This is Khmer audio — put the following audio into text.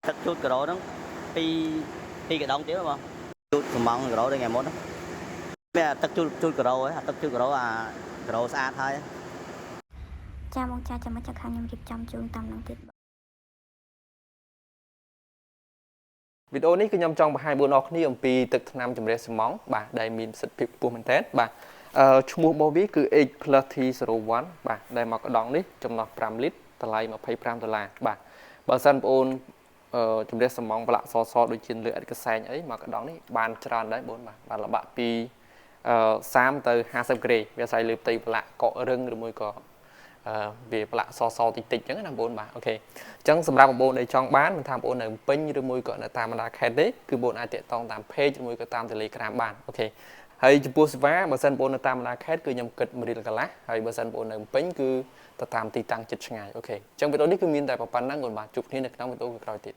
ទឹកជូតក្រូហ្នឹងពីកដងទៀតបងជូតសំងក្រូដូចថ្ងៃមុនមានទឹកជូតក្រូហ្នឹងទឹកជូតក្រូក្រូស្អាតហើយចាបងចាចាំមកចាខាងខ្ញុំរៀបចំជូនតាមនឹងទៀតវីដេអូនេះគឺខ្ញុំចង់បង្ហាញបងប្អូនគ្នាអំពីទឹកថ្នាំជំរះសំងបាទដែលមានប្រសិទ្ធភាពខ្ពស់មែនទែនបាទឈ្មោះរបស់វាគឺ H+ T01 បាទដែលមកកដងនេះចំណុះ5លីត្រតម្លៃ$25បាទបើសិនបងប្អូនជំរះសំងប្រឡាក់សដូចជាលើឥតកសែងអីមកកដងនេះបានច្រើនដែរបងបាទបានល្បាក់ពី30ទៅ50ក្រេវាអាស្រ័យលើផ្ទៃប្រឡាក់កករឹងឬមួយក៏វាប្រឡាក់សតិចតិចអញ្ចឹងណាបងបាទអូខេអញ្ចឹងសម្រាប់បងប្អូនដែលចង់បានមិនថាបងប្អូននៅពេញឬមួយក៏នៅតាមបណ្ដាខេត្តទេគឺបងប្អូនអាចតាក់ទងតាម page ឬមួយក៏តាម Telegram បានអូខេហើយចំពោះសេវាបើសិនបងប្អូននៅតាមបណ្ដាខេត្តគឺខ្ញុំគិត1រៀលកន្លះហើយបើសិនបងប្អូននៅពេញគឺទៅតាមទីតាំងចិត្តឆ្ងាយអូខេអញ្ចឹងវីដេអូនេះគឺមានតែប៉ុណ្្នឹងបងបាទជួបគ្នានៅក្នុងវីដេអូក្រោយទៀត